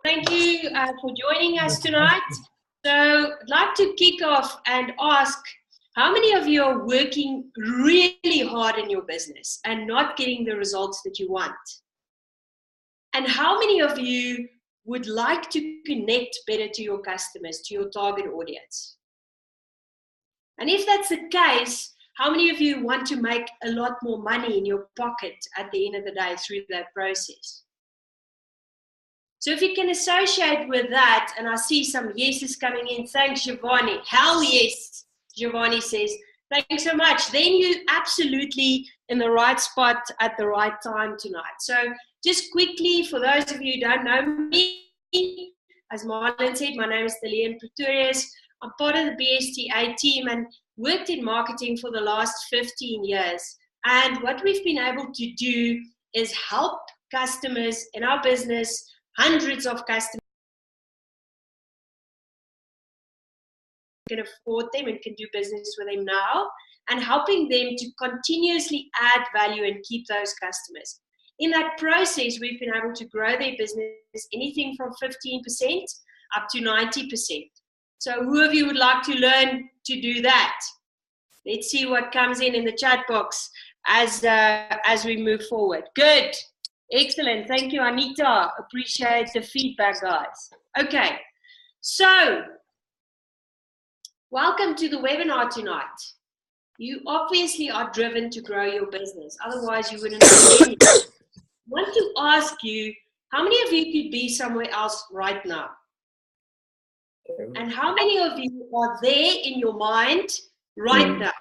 Thank you for joining us tonight. So I'd like to kick off and ask, how many of you are working really hard in your business and not getting the results that you want? And how many of you would like to connect better to your customers, to your target audience? And if that's the case, how many of you want to make a lot more money in your pocket at the end of the day through that process? So if you can associate with that, and I see some yeses coming in. Thanks, Giovanni. Hell yes, Giovanni says. Thanks so much. Then you're absolutely in the right spot at the right time tonight. So just quickly, for those of you who don't know me, as Marlon said, my name is Daleen Pretorius. I'm part of the BSTA team and worked in marketing for the last 15 years. And what we've been able to do is help customers in our business, hundreds of customers can afford them and can do business with them now, and helping them to continuously add value and keep those customers. In that process, we've been able to grow their business anything from 15% up to 90%. So who of you would like to learn to do that? Let's see what comes in the chat box as we move forward. Good. Excellent. Thank you, Anita. Appreciate the feedback, guys. Okay. So, welcome to the webinar tonight. You obviously are driven to grow your business. Otherwise, you wouldn't have been. I want to ask you, how many of you could be somewhere else right now? And how many of you are there in your mind right now?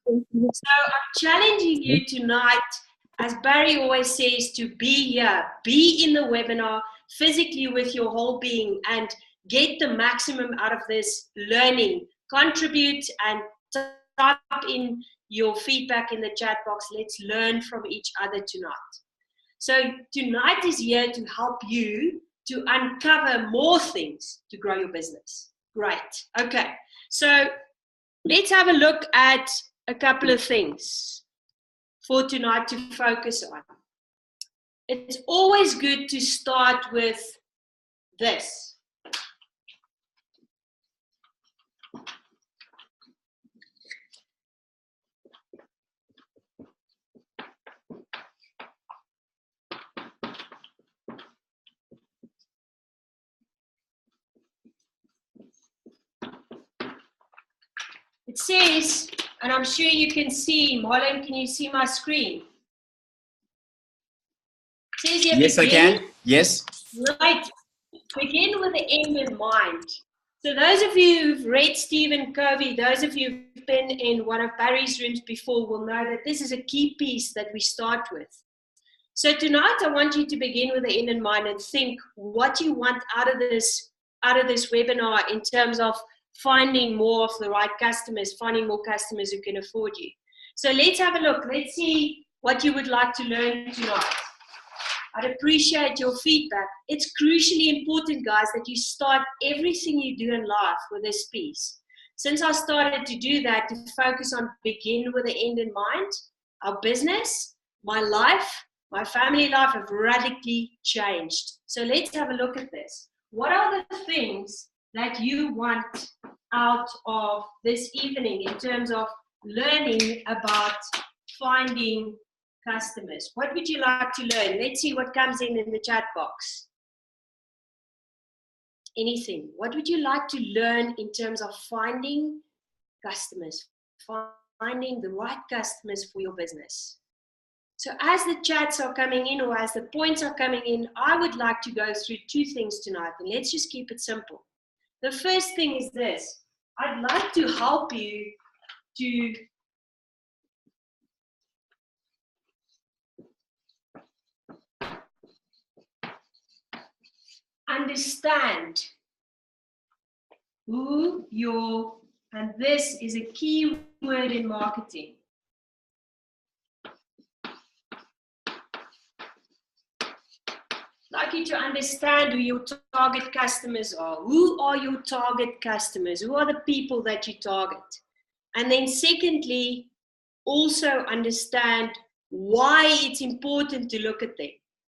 So I'm challenging you tonight, as Barry always says, to be here, be in the webinar physically with your whole being and get the maximum out of this learning. Contribute and type in your feedback in the chat box. Let's learn from each other tonight. So tonight is here to help you to uncover more things to grow your business. Great. Okay. So let's have a look at a couple of things for tonight to focus on. It's always good to start with this. It says, and I'm sure you can see, Marlon, can you see my screen? It says here, yes, I can. Yes. Right. Begin with the end in mind. So those of you who've read Stephen Covey, those of you who've been in one of Barry's rooms before will know that this is a key piece that we start with. So tonight I want you to begin with the end in mind and think what you want out of this webinar in terms of finding more of the right customers, finding more customers who can afford you. So let's have a look. Let's see what you would like to learn tonight. I'd appreciate your feedback. It's crucially important, guys, that you start everything you do in life with this piece. Since I started to do that, to focus on begin with the end in mind, our business, my life, my family life have radically changed. So let's have a look at this. What are the things that you want out of this evening in terms of learning about finding customers? What would you like to learn? Let's see what comes in the chat box. Anything. What would you like to learn in terms of finding customers, finding the right customers for your business? So as the chats are coming in or as the points are coming in, I would like to go through two things tonight, and let's just keep it simple. The first thing is this. I'd like to help you to understand who your, and this is a key word in marketing. I'd like you to understand who your target customers are. Who are your target customers? Who are the people that you target? And then secondly, also understand why it's important to look at them.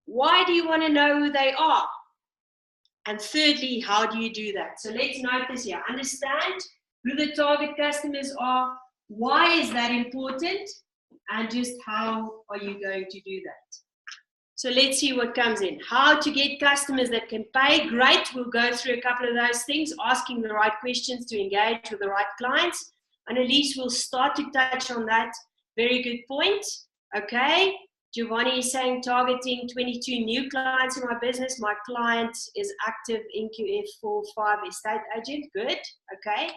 Why do you want to know who they are? And thirdly, how do you do that? So let's note this here. Understand who the target customers are, why is that important, and just how are you going to do that. So let's see what comes in. How to get customers that can pay. Great. We'll go through a couple of those things, asking the right questions to engage with the right clients. And Elise will start to touch on that. Very good point. Okay. Giovanni is saying targeting 22 new clients in my business. My client is active in QF45 estate agent. Good. Okay.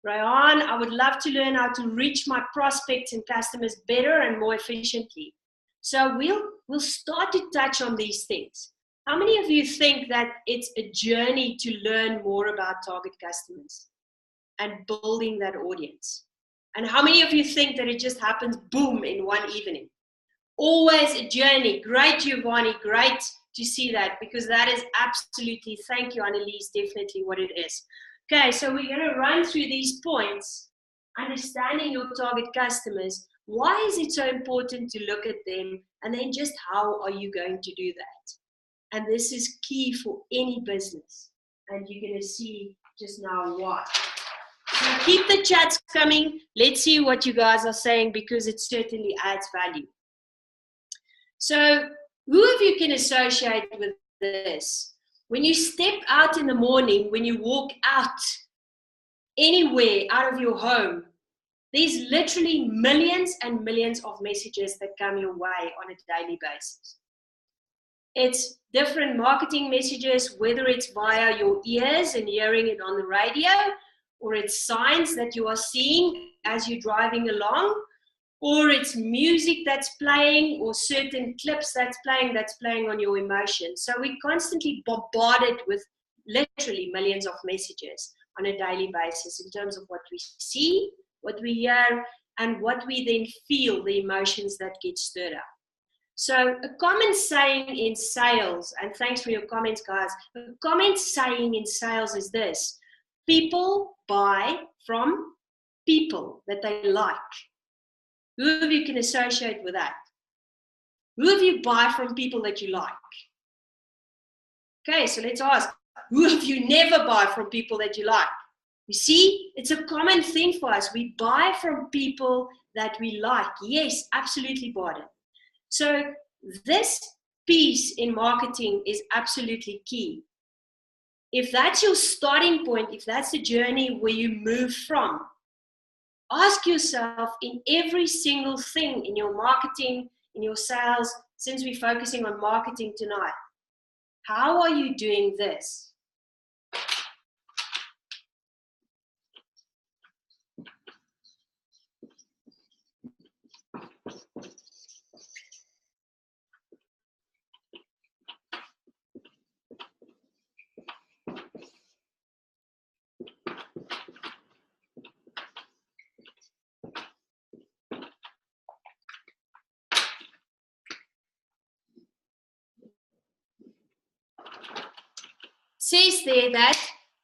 Ryan, I would love to learn how to reach my prospects and customers better and more efficiently. So we'll start to touch on these things. How many of you think that it's a journey to learn more about target customers and building that audience? And how many of you think that it just happens, boom, in one evening? Always a journey. Great, Giovanni. Great to see that, because that is absolutely, thank you, Annalise, definitely what it is. Okay, so we're going to run through these points, understanding your target customers. Why is it so important to look at them? And then just how are you going to do that? And this is key for any business. And you're going to see just now why. So keep the chats coming. Let's see what you guys are saying, because it certainly adds value. So who of you can associate with this? When you step out in the morning, when you walk out anywhere out of your home, there's literally millions and millions of messages that come your way on a daily basis. It's different marketing messages, whether it's via your ears and hearing it on the radio, or it's signs that you are seeing as you're driving along, or it's music that's playing, or certain clips that's playing on your emotions. So we're constantly bombarded with literally millions of messages on a daily basis in terms of what we see, what we hear, and what we then feel, the emotions that get stirred up. So a common saying in sales, and thanks for your comments, guys, a common saying in sales is this: people buy from people that they like. Who of you can associate with that? Who of you buy from people that you like? Okay, so let's ask, who of you never buy from people that you like? You see, it's a common thing for us. We buy from people that we like. Yes, absolutely, Barden. So this piece in marketing is absolutely key. If that's your starting point, if that's the journey where you move from, ask yourself in every single thing in your marketing, in your sales, since we're focusing on marketing tonight, how are you doing this? Says there that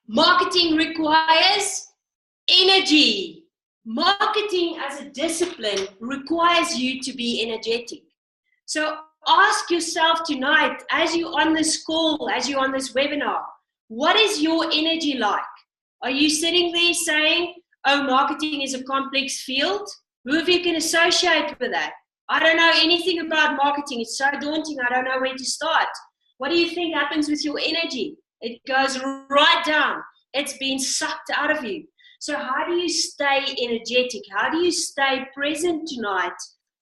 marketing requires energy. Marketing as a discipline requires you to be energetic. So ask yourself tonight, as you're on this call, as you're on this webinar, what is your energy like? Are you sitting there saying, oh, marketing is a complex field? Who of you can associate with that? I don't know anything about marketing. It's so daunting. I don't know where to start. What do you think happens with your energy? It goes right down. It's been sucked out of you. So how do you stay energetic? How do you stay present tonight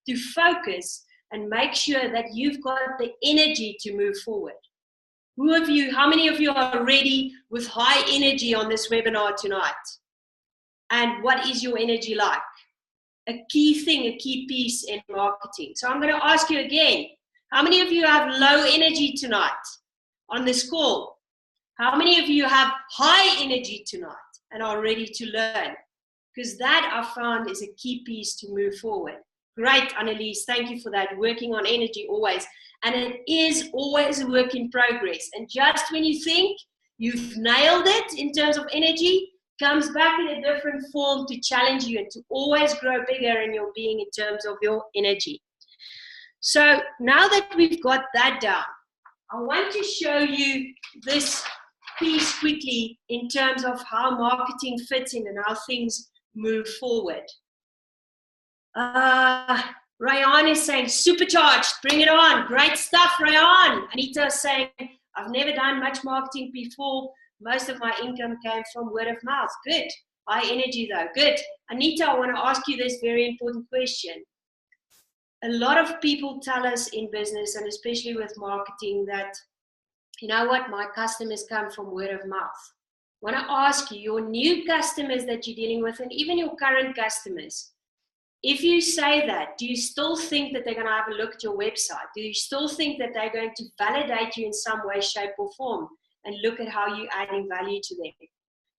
to focus and make sure that you've got the energy to move forward? Who of you, how many of you are ready with high energy on this webinar tonight? And what is your energy like? A key thing, a key piece in marketing. So I'm going to ask you again, how many of you have low energy tonight on this call? How many of you have high energy tonight and are ready to learn? Because that I found is a key piece to move forward. Great, Annalise, thank you for that. Working on energy always. And it is always a work in progress. And just when you think you've nailed it in terms of energy, comes back in a different form to challenge you and to always grow bigger in your being in terms of your energy. So now that we've got that down, I want to show you this piece quickly in terms of how marketing fits in and how things move forward. Rayan is saying, supercharged, bring it on. Great stuff, Rayan. Anita is saying, I've never done much marketing before. Most of my income came from word of mouth. Good. High energy though. Good. Anita, I want to ask you this very important question. A lot of people tell us in business, and especially with marketing, that, you know what, my customers come from word of mouth. I want to ask you, your new customers that you're dealing with, and even your current customers, if you say that, do you still think that they're going to have a look at your website? Do you still think that they're going to validate you in some way, shape, or form and look at how you're adding value to them?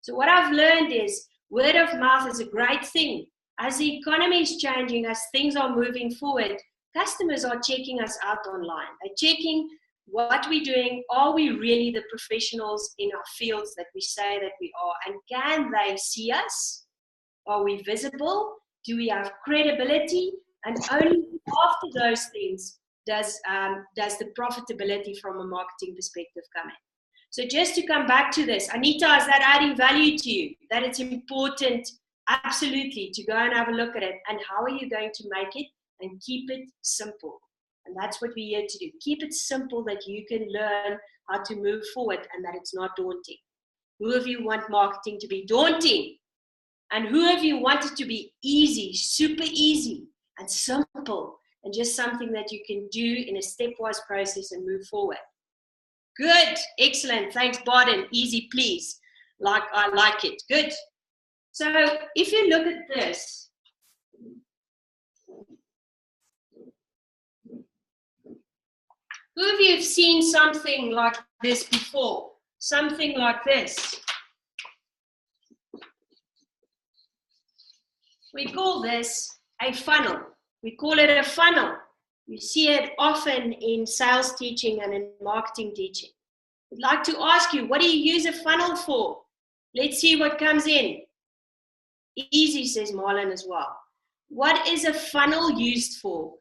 So what I've learned is word of mouth is a great thing. As the economy is changing, as things are moving forward, customers are checking us out online. They're checking what we're doing. Are we really the professionals in our fields that we say that we are? And can they see us? Are we visible? Do we have credibility? And only after those things does the profitability from a marketing perspective come in. So just to come back to this, Anita, is that adding value to you? That it's important, absolutely, to go and have a look at it. And how are you going to make it and keep it simple? And that's what we're here to do. Keep it simple that you can learn how to move forward and that it's not daunting. Who of you want marketing to be daunting? And who of you want it to be easy, super easy and simple and just something that you can do in a stepwise process and move forward? Good, excellent. Thanks, Barden. Easy, please. I like it. Good. So if you look at this, who of you have seen something like this before? Something like this. We call this a funnel. We call it a funnel. You see it often in sales teaching and in marketing teaching. I'd like to ask you, what do you use a funnel for? Let's see what comes in. Easy, says Marlon as well. What is a funnel used for?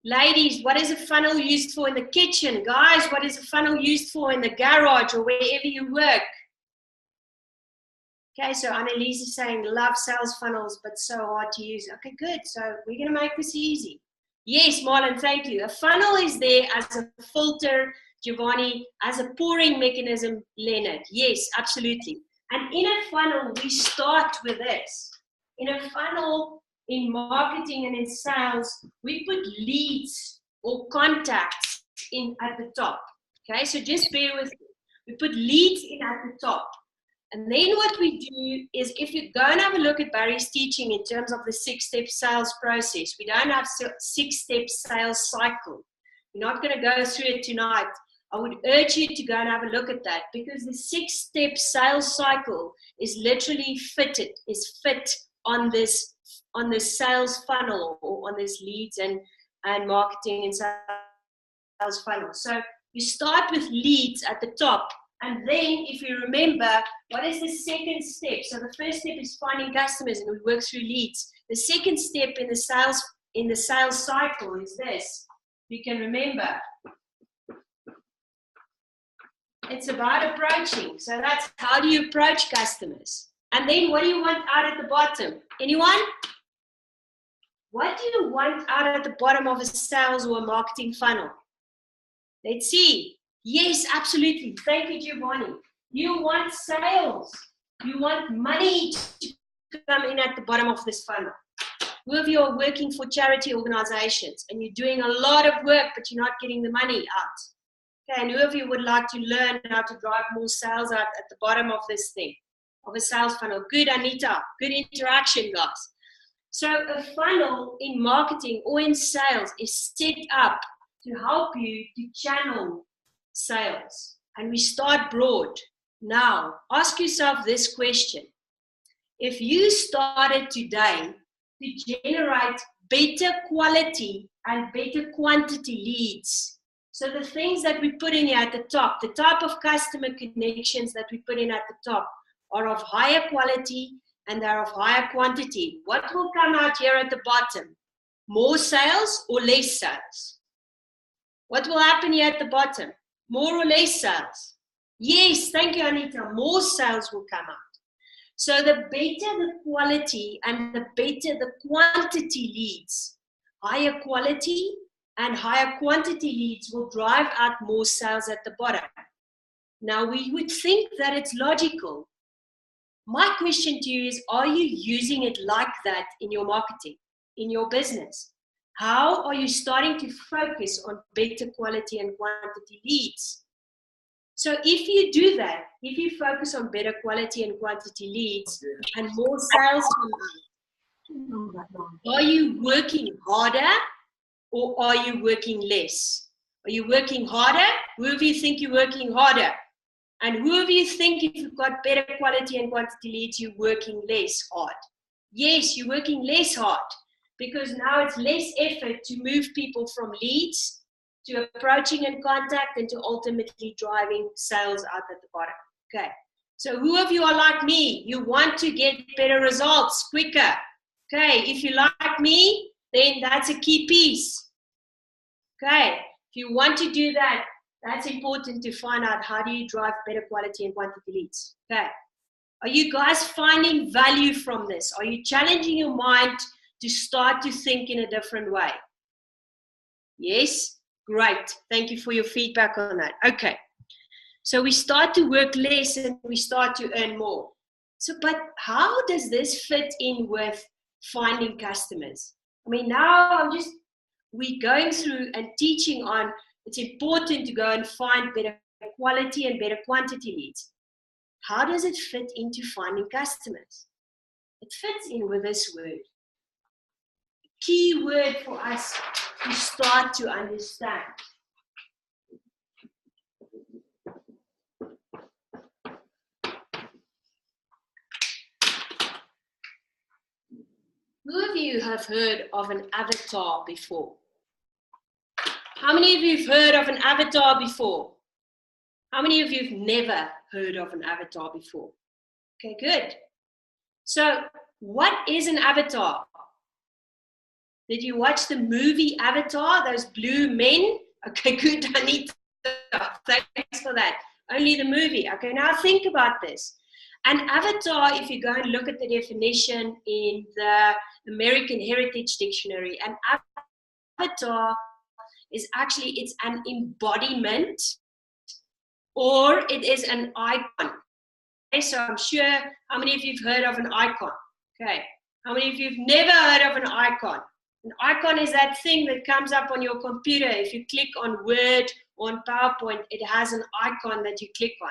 Ladies, what is a funnel used for in the kitchen? Guys, what is a funnel used for in the garage or wherever you work? Okay, so Annalise is saying, love sales funnels, but so hard to use. Okay, good. So we're going to make this easy. Yes, Marlon, thank you. A funnel is there as a filter, Giovanni, as a pouring mechanism, Leonard. Yes, absolutely. And in a funnel, we start with this. In a funnel, in marketing and in sales, we put leads or contacts in at the top. Okay, so just bear with me. We put leads in at the top. And then what we do is, if you go and have a look at Barry's teaching in terms of the 6-step sales process, we don't have 6-step sales cycle. We're not going to go through it tonight. I would urge you to go and have a look at that, because the 6-step sales cycle is literally fit on this sales funnel, or on this leads and marketing and sales funnel. So you start with leads at the top. And then, if you remember, what is the second step? So the first step is finding customers, and we work through leads. The second step in the sales cycle is this. You can remember. It's about approaching. So that's, how do you approach customers? And then what do you want out at the bottom? Anyone? What do you want out at the bottom of a sales or a marketing funnel? Let's see. Yes, absolutely. Thank you, Giovanni. You want sales. You want money to come in at the bottom of this funnel. Who of you are working for charity organizations and you're doing a lot of work, but you're not getting the money out? Okay, and who of you would like to learn how to drive more sales out at the bottom of this thing, of a sales funnel? Good, Anita. Good interaction, guys. So a funnel in marketing or in sales is set up to help you to channel sales. And we start broad. Now, ask yourself this question. If you started today to generate better quality and better quantity leads, so the things that we put in here at the top, the type of customer connections that we put in at the top are of higher quality and they're of higher quantity, what will come out here at the bottom? More sales or less sales? What will happen here at the bottom? More or less sales? Yes, thank you, Anita. More sales will come out. So the better the quality and the better the quantity leads, higher quality and higher quantity leads will drive out more sales at the bottom. Now, we would think that it's logical. My question to you is, are you using it like that in your marketing, in your business? How are you starting to focus on better quality and quantity leads? So if you do that, if you focus on better quality and quantity leads and more sales come out, are you working harder or are you working less? Are you working harder? Who of you think you're working harder? And who of you think if you've got better quality and quantity leads, you're working less hard? Yes, you're working less hard because now it's less effort to move people from leads to approaching and contact and to ultimately driving sales out at the bottom. Okay. So who of you are like me? You want to get better results quicker. Okay. If you like me, then that's a key piece. Okay. If you want to do that, that's important to find out how do you drive better quality and quantity leads. Okay. Are you guys finding value from this? Are you challenging your mind to start to think in a different way? Yes? Great. Thank you for your feedback on that. Okay. So we start to work less and we start to earn more. So, but how does this fit in with finding customers? I mean, now we're going through and teaching on it's important to go and find better quality and better quantity leads. How does it fit into finding customers? It fits in with this word. Key word for us to start to understand. Who of you have heard of an avatar before? How many of you have heard of an avatar before? How many of you have never heard of an avatar before? Okay, good. So, what is an avatar? Did you watch the movie Avatar, those blue men? Okay, good, Anita. Thanks for that. Only the movie. Okay, now think about this. An avatar, if you go and look at the definition in the American Heritage Dictionary, an avatar is actually, it's an embodiment or it is an icon. Okay, so I'm sure how many of you have heard of an icon? Okay, how many of you have never heard of an icon? An icon is that thing that comes up on your computer. If you click on Word or on PowerPoint, it has an icon that you click on.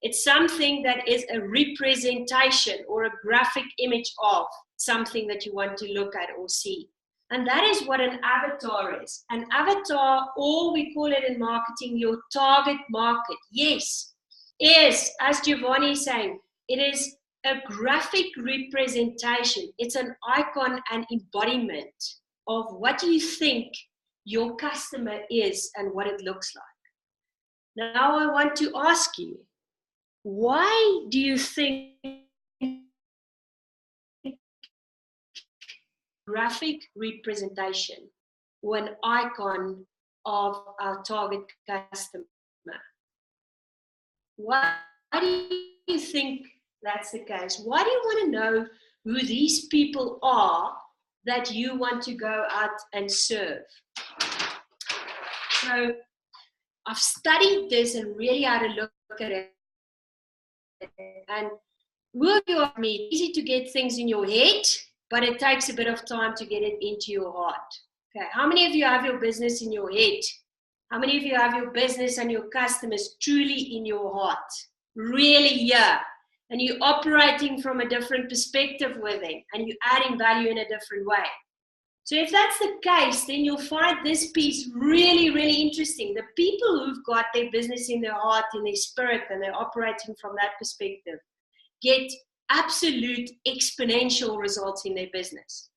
It's something that is a representation or a graphic image of something that you want to look at or see. And that is what an avatar is. An avatar, or we call it in marketing, your target market. Yes, is, as Giovanni is saying, it is a graphic representation. It's an icon and embodiment of what you think your customer is and what it looks like. Now I want to ask you, why do you think graphic representation or an icon of our target customer? Why do you think that's the case? Why do you want to know who these people are that you want to go out and serve? So I've studied this and really had a look at it. And who of you are me? It's easy to get things in your head, but it takes a bit of time to get it into your heart. Okay, how many of you have your business in your head? How many of you have your business and your customers truly in your heart? Really, yeah. And you're operating from a different perspective with them and you're adding value in a different way. So if that's the case, then you'll find this piece really, really interesting. The people who've got their business in their heart, in their spirit, and they're operating from that perspective get absolute exponential results in their business.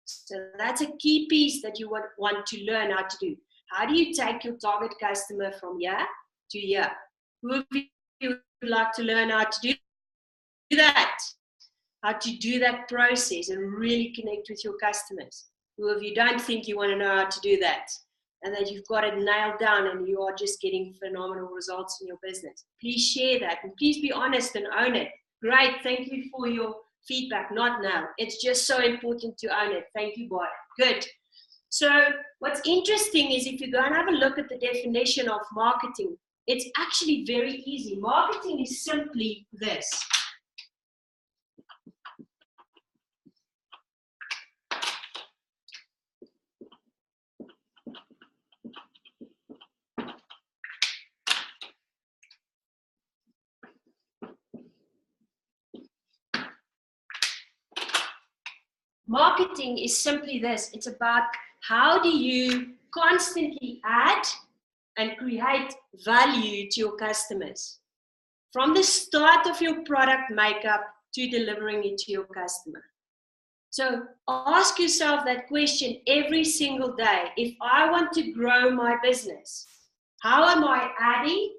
So that's a key piece that you want to learn how to do. How do you take your target customer from here to here? Who of you would like to learn how to do that? How to do that process and really connect with your customers? Who of you don't think you want to know how to do that? and that you've got it nailed down and you are just getting phenomenal results in your business. Please share that and please be honest and own it. Great, thank you for your feedback. Not now. It's just so important to own it. Thank you, Bart. Good. So what's interesting is if you go and have a look at the definition of marketing, it's actually very easy. Marketing is simply this. Marketing is simply this. It's about how do you constantly add and create value to your customers. From the start of your product makeup to delivering it to your customer. So ask yourself that question every single day. If I want to grow my business, how am I adding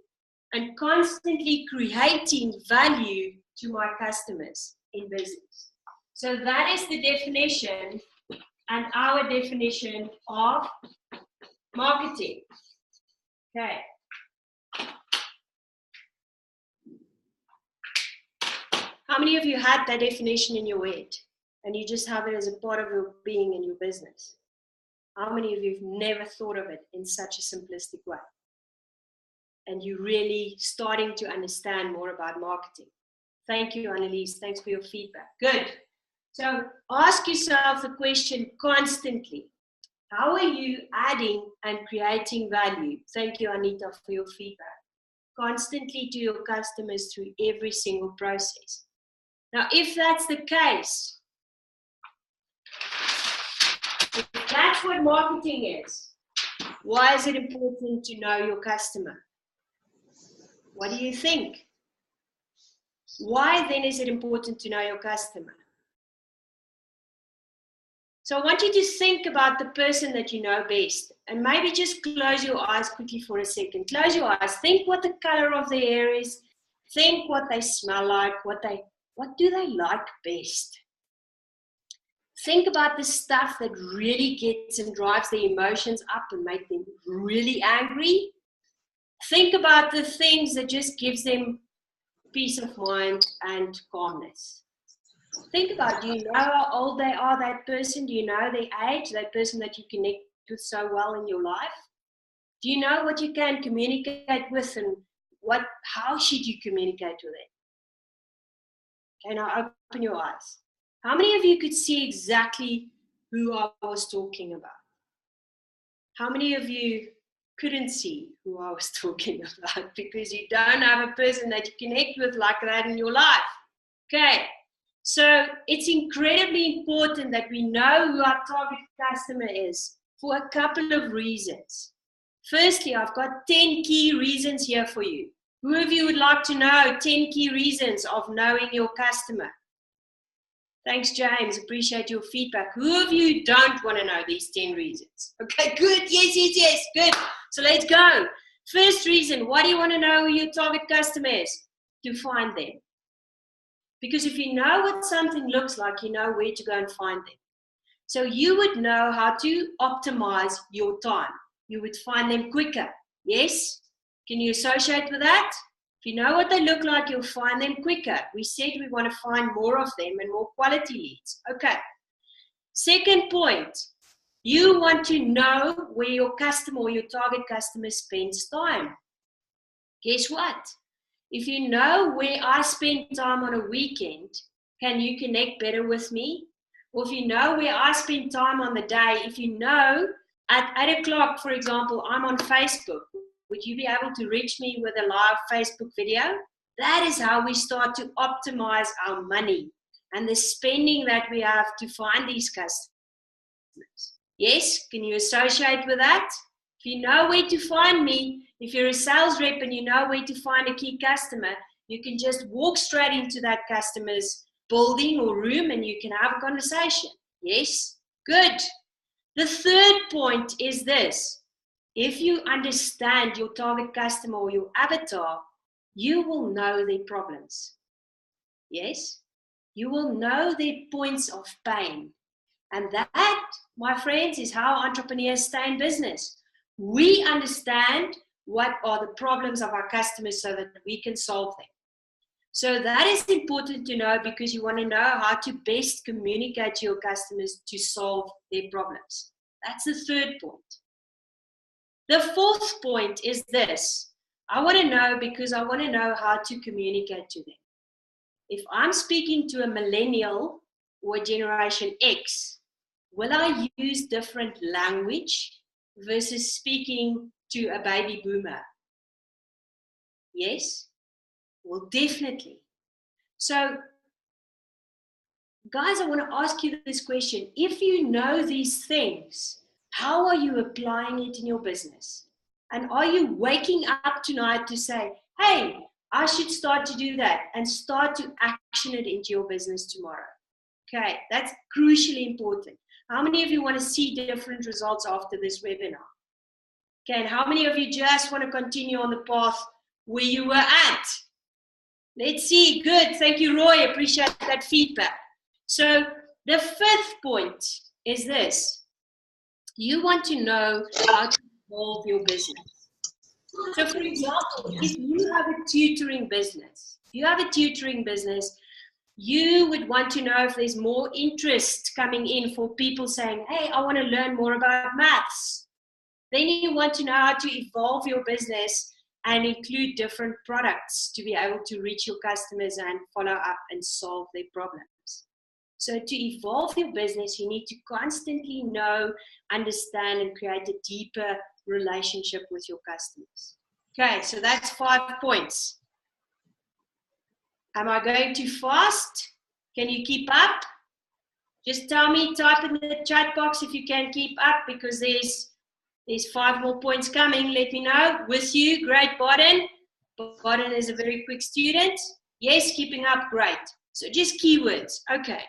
and constantly creating value to my customers in business? So that is the definition and our definition of marketing. Okay. How many of you had that definition in your head and you just have it as a part of your being in your business? How many of you have never thought of it in such a simplistic way? And you're really starting to understand more about marketing. Thank you, Annelies. Thanks for your feedback. Good. So ask yourself the question constantly. How are you adding and creating value? Thank you, Anita, for your feedback. Constantly to your customers through every single process. Now, if that's the case, if that's what marketing is, why is it important to know your customer? What do you think? Why then is it important to know your customer? So I want you to think about the person that you know best and maybe just close your eyes quickly for a second. Close your eyes. Think what the color of their hair is. Think what they smell like. What do they like best? Think about the stuff that really gets and drives their emotions up and make them really angry. Think about the things that just gives them peace of mind and calmness. Think about, do you know how old they are, that person? Do you know their age, that person that you connect with so well in your life? Do you know what you can communicate with and how should you communicate with them? Okay, now open your eyes. How many of you could see exactly who I was talking about? How many of you couldn't see who I was talking about because you don't have a person that you connect with like that in your life? Okay. So it's incredibly important that we know who our target customer is for a couple of reasons. Firstly, I've got 10 key reasons here for you. Who of you would like to know 10 key reasons of knowing your customer? Thanks, James. Appreciate your feedback. Who of you don't want to know these 10 reasons? Okay, good. Yes. Good. So let's go. First reason, why do you want to know who your target customer is? To find them. Because if you know what something looks like, you know where to go and find them. So you would know how to optimize your time. You would find them quicker. Yes? Can you associate with that? If you know what they look like, you'll find them quicker. We said we want to find more of them and more quality leads. Okay. Second point, you want to know where your customer or your target customer spends time. Guess what? If you know where I spend time on a weekend, can you connect better with me? Or if you know where I spend time on the day, if you know at 8 o'clock, for example, I'm on Facebook, would you be able to reach me with a live Facebook video? That is how we start to optimize our money and the spending that we have to find these customers. Yes, can you associate with that? If you know where to find me, if you're a sales rep and you know where to find a key customer, you can just walk straight into that customer's building or room and you can have a conversation. Yes? Good. The third point is this. If you understand your target customer or your avatar, you will know their problems. Yes? You will know their points of pain. And that, my friends, is how entrepreneurs stay in business. We understand what are the problems of our customers so that we can solve them. So that is important to know, because you want to know how to best communicate to your customers to solve their problems. That's the third point. The fourth point is this. I want to know because I want to know how to communicate to them. If I'm speaking to a millennial or Generation X, will I use different language versus speaking to a baby boomer? Yes? Well, definitely. So, guys, I want to ask you this question. If you know these things, how are you applying it in your business? And are you waking up tonight to say, hey, I should start to do that and start to action it into your business tomorrow? Okay, that's crucially important. How many of you want to see different results after this webinar? Okay, and how many of you just want to continue on the path where you were at? Let's see. Good. Thank you, Roy. Appreciate that feedback. So the fifth point is this. You want to know how to evolve your business. So for example, if you have a tutoring business, you would want to know if there's more interest coming in for people saying, hey, I want to learn more about maths. Then you want to know how to evolve your business and include different products to be able to reach your customers and follow up and solve their problems. So to evolve your business, you need to constantly know, understand, and create a deeper relationship with your customers. Okay, so that's 5 points. Am I going too fast? Can you keep up? Just tell me, type in the chat box if you can keep up, because there's 5 more points coming. Let me know. With you, great, Baden. Baden is a very quick student. Yes, keeping up, great. So just keywords. Okay.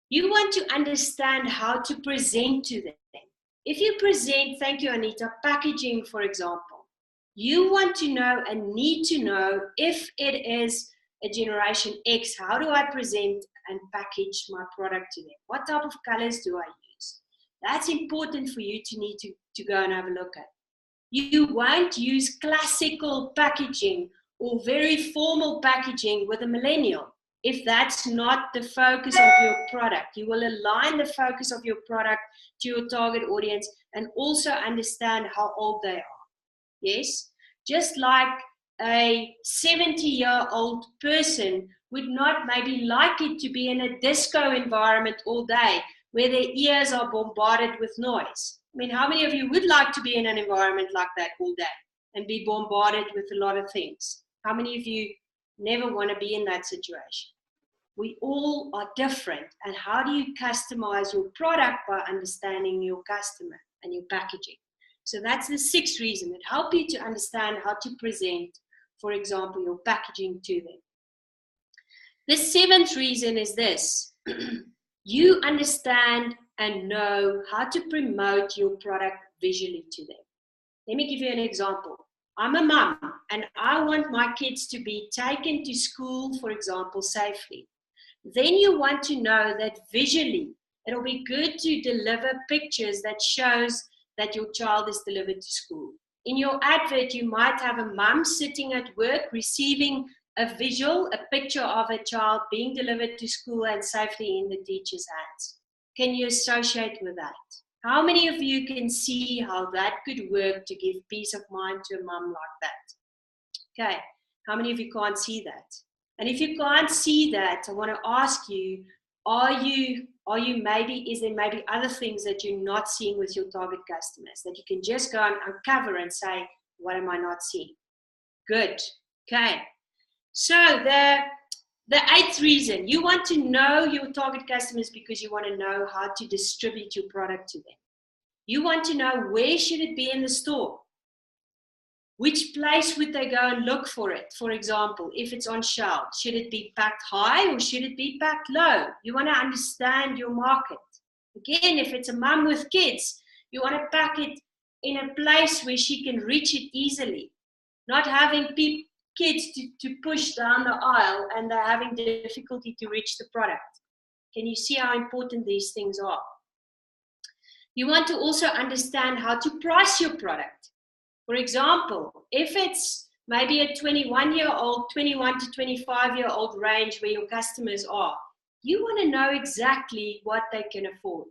You want to understand how to present to them. If you present, thank you, Anita, packaging, for example, you want to know and need to know if it is a Generation X, how do I present and package my product to them? What type of colors do I use? That's important for you to need to go and have a look at. You won't use classical packaging or very formal packaging with a millennial if that's not the focus of your product. You will align the focus of your product to your target audience and also understand how old they are. Yes? Just like a 70-year-old person would not maybe like it to be in a disco environment all day where their ears are bombarded with noise. I mean, how many of you would like to be in an environment like that all day and be bombarded with a lot of things? How many of you never want to be in that situation? We all are different. And how do you customize your product? By understanding your customer and your packaging. So that's the 6th reason. It helps you to understand how to present, for example, your packaging to them. The 7th reason is this. You understand and know how to promote your product visually to them. Let me give you an example. I'm a mom and I want my kids to be taken to school, for example, safely. Then you want to know that visually it'll be good to deliver pictures that shows that your child is delivered to school. In your advert, you might have a mom sitting at work receiving a visual, a picture of a child being delivered to school and safely in the teacher's hands. Can you associate with that? How many of you can see how that could work to give peace of mind to a mom like that? Okay, how many of you can't see that? And if you can't see that, I want to ask you, is there maybe other things that you're not seeing with your target customers that you can just go and uncover and say, what am I not seeing? Good. Okay. So the 8th reason, you want to know your target customers because you want to know how to distribute your product to them. You want to know where should it be in the store? Which place would they go and look for it? For example, if it's on shelf, should it be packed high or should it be packed low? You want to understand your market. Again, if it's a mom with kids, you want to pack it in a place where she can reach it easily. Not having kids to push down the aisle and they're having difficulty to reach the product. Can you see how important these things are? You want to also understand how to price your product. For example, if it's maybe a 21-year-old, 21 to 25-year-old range where your customers are, you want to know exactly what they can afford.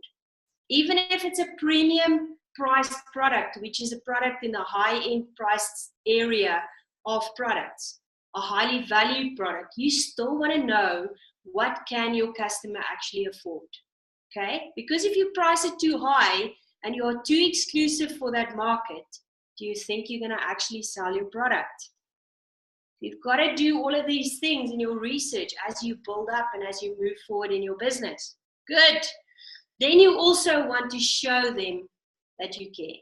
Even if it's a premium priced product, which is a product in the high-end priced area of products, a highly valued product, you still want to know what can your customer actually afford. Okay? Because if you price it too high and you're too exclusive for that market, do you think you're going to actually sell your product? You've got to do all of these things in your research as you build up and as you move forward in your business. Good. Then you also want to show them that you care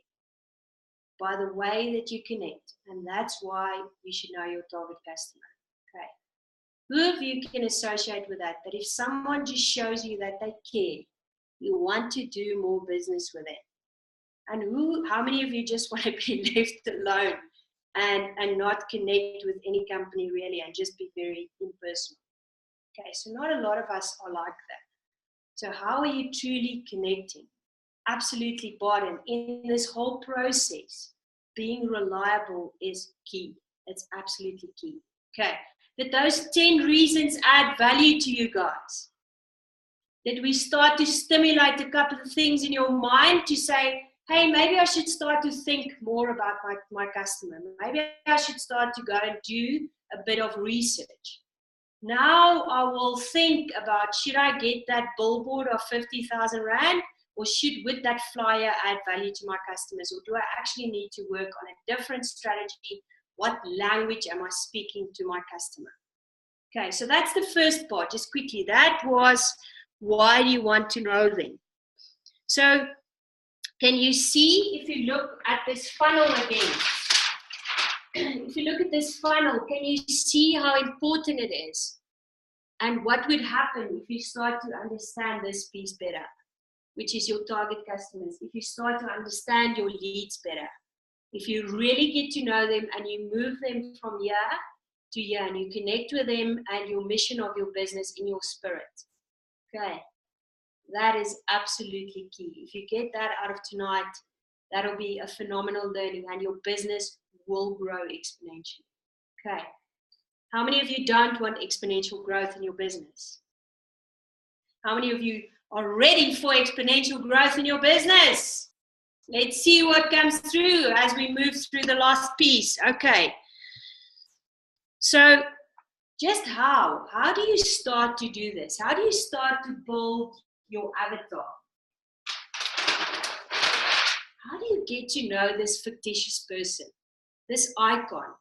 by the way that you connect. And that's why you should know your target customer. Okay. Who of you can associate with that? That if someone just shows you that they care, you want to do more business with them. And how many of you just want to be left alone and not connect with any company really and just be very impersonal? Okay, so not a lot of us are like that. So how are you truly connecting? Absolutely bottom. In this whole process, being reliable is key. It's absolutely key. Okay, that those 10 reasons add value to you guys. That we start to stimulate a couple of things in your mind to say, hey, maybe I should start to think more about my customer. Maybe I should start to go and do a bit of research. Now I will think about, should I get that billboard of 50,000 Rand, or would that flyer add value to my customers, or do I actually need to work on a different strategy? What language am I speaking to my customer? Okay, so that's the first part, just quickly. That was why do you want to know them? So can you see, if you look at this funnel again, if you look at this funnel, can you see how important it is? And what would happen if you start to understand this piece better, which is your target customers? If you start to understand your leads better, if you really get to know them and you move them from year to year and you connect with them and your mission of your business in your spirit. Okay. That is absolutely key. If you get that out of tonight, that'll be a phenomenal learning and your business will grow exponentially. Okay. How many of you don't want exponential growth in your business? How many of you are ready for exponential growth in your business? Let's see what comes through as we move through the last piece. Okay. So just how do you start to do this? How do you start to build your avatar? How do you get to know this fictitious person, this icon,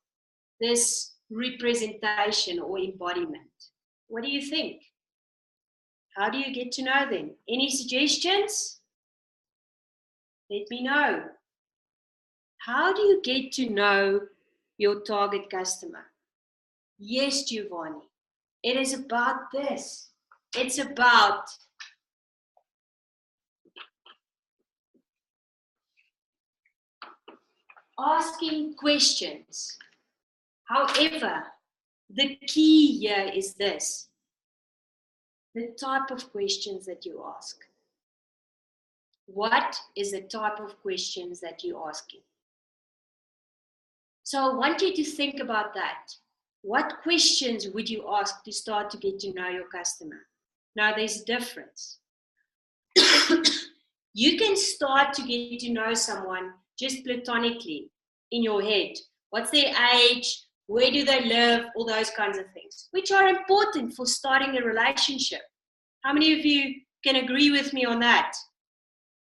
this representation or embodiment? What do you think? How do you get to know them? Any suggestions? Let me know. How do you get to know your target customer? Yes, Giovanni, it is about this. It's about asking questions. However, the key here is this: the type of questions that you ask. What is the type of questions that you're asking? So I want you to think about that. What questions would you ask to start to get to know your customer? Now, there's a difference. You can start to get to know someone just platonically in your head. What's their age? Where do they live? All those kinds of things, which are important for starting a relationship. How many of you can agree with me on that?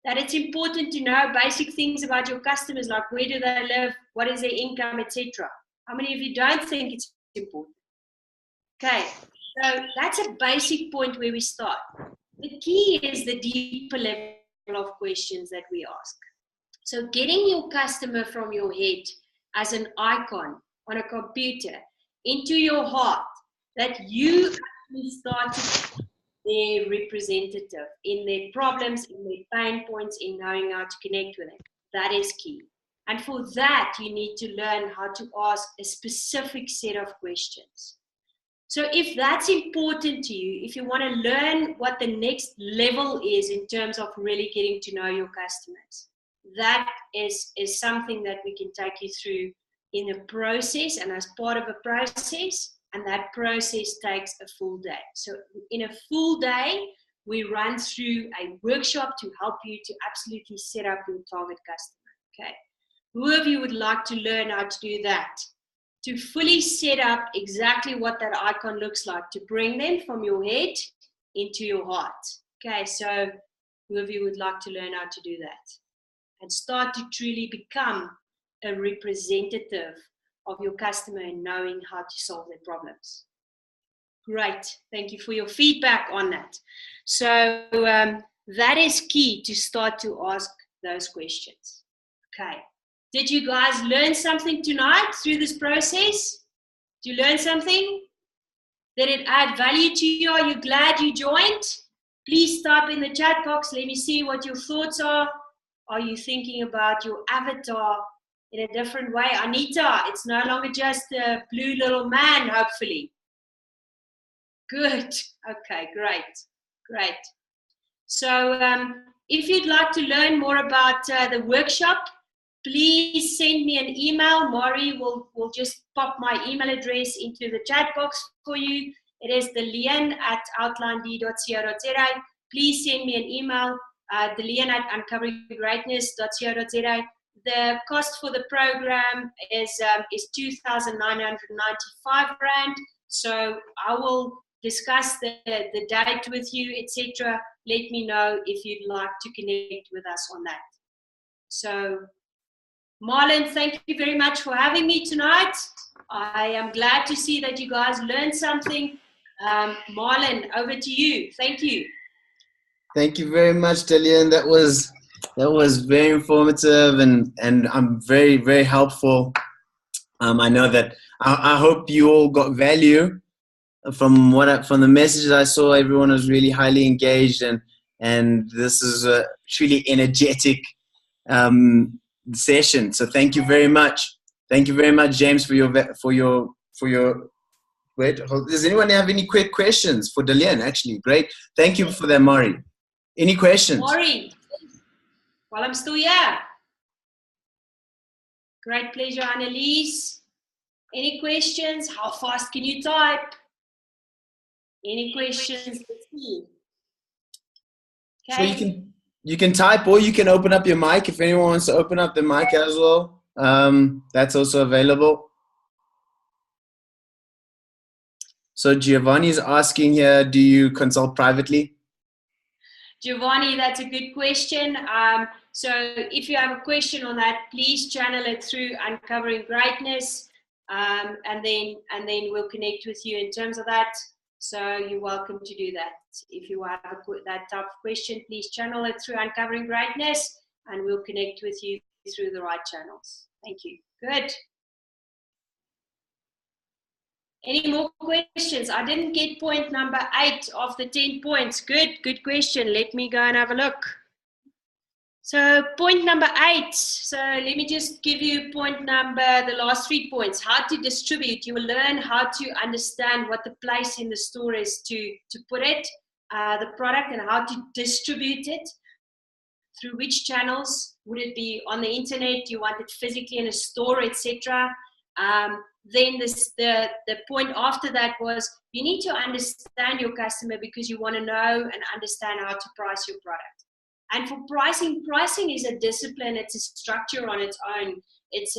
That it's important to know basic things about your customers, like where do they live, what is their income, etc. How many of you don't think it's important? Okay, so that's a basic point where we start. The key is the deeper level of questions that we ask. So getting your customer from your head as an icon on a computer into your heart, that you actually start to be their representative in their problems, in their pain points, in knowing how to connect with them. That is key. And for that, you need to learn how to ask a specific set of questions. So if that's important to you, if you want to learn what the next level is in terms of really getting to know your customers, that is something that we can take you through in a process and as part of a process, and that process takes a full day. So in a full day, we run through a workshop to help you to absolutely set up your target customer. Okay. Who of you would like to learn how to do that? To fully set up exactly what that icon looks like, to bring them from your head into your heart. Okay, so who of you would like to learn how to do that? And start to truly become a representative of your customer and knowing how to solve their problems. Great, thank you for your feedback on that. So that is key, to start to ask those questions. Okay. Did you guys learn something tonight through this process? Did you learn something? Did it add value to you? Are you glad you joined? Please type in the chat box. Let me see what your thoughts are. Are you thinking about your avatar in a different way? Anita, it's no longer just a blue little man, hopefully. Good. Okay, great. So if you'd like to learn more about the workshop, please send me an email. Mari will just pop my email address into the chat box for you. It is daleen@outlined.co.za. Please send me an email, daleen@uncoveringgreatness.co.za. The cost for the program is 2,995 Rand. So I will discuss the date with you, etc. Let me know if you'd like to connect with us on that. So Marlon, thank you very much for having me tonight. I am glad to see that you guys learned something. Marlon, over to you. Thank you. Thank you very much, Daleen. That was very informative and very, very helpful. I know that I hope you all got value from the messages I saw. Everyone was really highly engaged, and this is a truly energetic session. So thank you very much. Thank you very much, James, for your wait. Does anyone have any quick questions for Daleen? Actually, great. Thank you for that, Mari. Any questions? Mari, while I'm still here. Great pleasure, Annelies. Any questions? How fast can you type? Any questions? Let's see. Okay. So you can type, or you can open up your mic if anyone wants to open up the mic as well. That's also available. So Giovanni is asking here, do you consult privately? Giovanni, that's a good question. So if you have a question on that, please channel it through Uncovering Greatness, and then we'll connect with you in terms of that. So you're welcome to do that. If you have that type of question, please channel it through Uncovering Greatness, and we'll connect with you through the right channels. Thank you. Good. Any more questions? I didn't get point number 8 of the 10 points. Good question. Let me go and have a look. So point number 8. So let me just give you the last 3 points. How to distribute. You will learn how to understand what the place in the store is to put it, the product, and how to distribute it. Through which channels? Would it be on the internet? Do you want it physically in a store, etc.? Then the point after that was you need to understand your customer, because you want to know and understand how to price your product. And for pricing is a discipline. It's a structure on its own. It's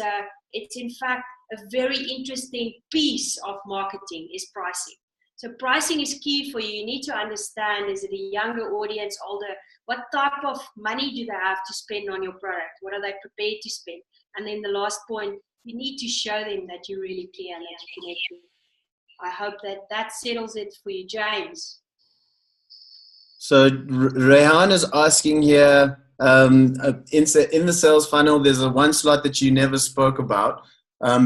in fact a very interesting piece of marketing is pricing. So pricing is key for you. You need to understand, is it a younger audience, older? What type of money do they have to spend on your product? What are they prepared to spend? And then the last point, you need to show them that you're really clear and that you connect with them. I hope that settles it for you, James. So Rehan is asking here, in the sales funnel, there's one slot that you never spoke about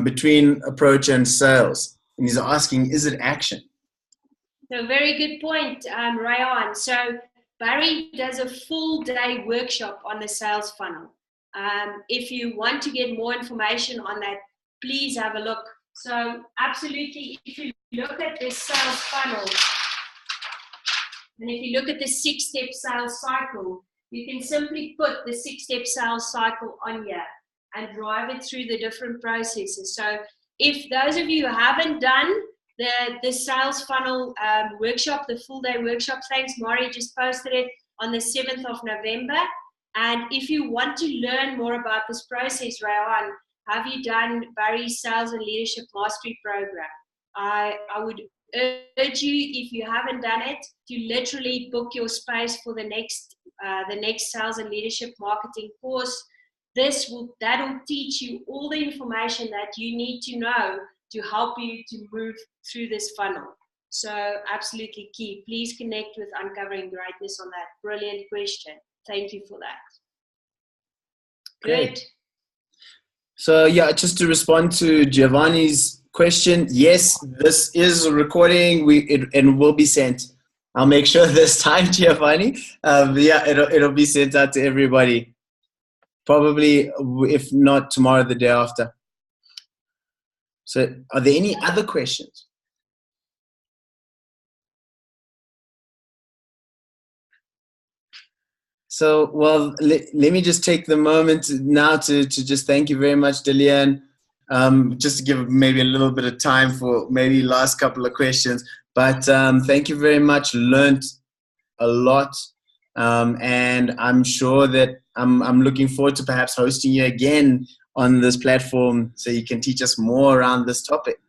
between approach and sales. And he's asking, is it action? So very good point, Rehan. So Barry does a full day workshop on the sales funnel. If you want to get more information on that, please have a look So absolutely, if you look at this sales funnel, and if you look at the 6-step sales cycle, you can simply put the 6-step sales cycle on here and drive it through the different processes. So if those of you who haven't done the sales funnel workshop, the full day workshop, thanks, Mari just posted it on the 7th of November. And if you want to learn more about this process, Rayan, have you done Barry's Sales and Leadership Mastery Program? I would urge you, if you haven't done it, to literally book your space for the next Sales and Leadership Marketing course. That'll teach you all the information that you need to know to help you to move through this funnel. So absolutely key. Please connect with Uncovering Greatness on that. Brilliant question. Thank you for that. Good. Great. So yeah, just to respond to Giovanni's question, yes, this is a recording. It will be sent. I'll make sure this time, Giovanni. Yeah, it'll be sent out to everybody. Probably, if not tomorrow, the day after. So are there any other questions? So, well, let me just take the moment now to just thank you very much, Daleen. Just to give maybe a little bit of time for maybe last couple of questions. But thank you very much. Learned a lot. And I'm sure that I'm looking forward to perhaps hosting you again on this platform so you can teach us more around this topic.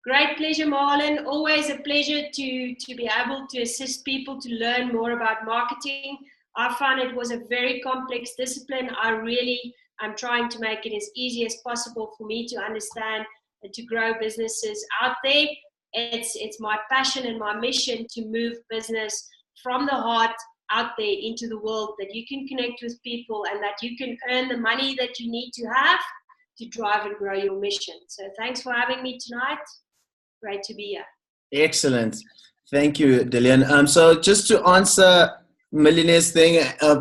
Great pleasure, Marlon. Always a pleasure to be able to assist people to learn more about marketing. I found it was a very complex discipline. I'm trying to make it as easy as possible for me to understand and to grow businesses out there. It's my passion and my mission to move business from the heart out there into the world, that you can connect with people and that you can earn the money that you need to have to drive and grow your mission. So thanks for having me tonight. Great to be here. Excellent. Thank you, Daleen. So just to answer Millionaire's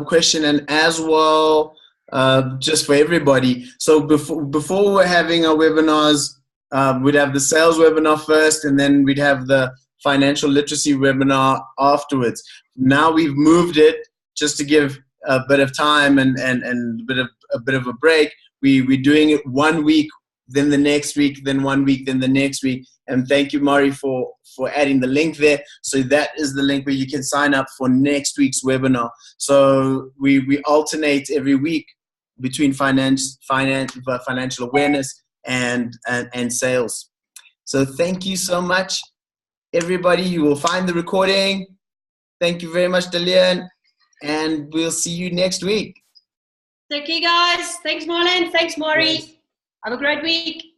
question, and as well, just for everybody. So before we're having our webinars, we'd have the sales webinar first, and then we'd have the financial literacy webinar afterwards. Now we've moved it just to give a bit of time and a bit of a break. We're doing it 1 week, then the next week, then 1 week, then the next week. And thank you, Mari, for adding the link there. So that is the link where you can sign up for next week's webinar. So we alternate every week between financial awareness and sales. So thank you so much, everybody. You will find the recording. Thank you very much, Daleen, and we'll see you next week. Thank you, guys. Thanks, Marlon. Thanks, Mari. Yes. Have a great week.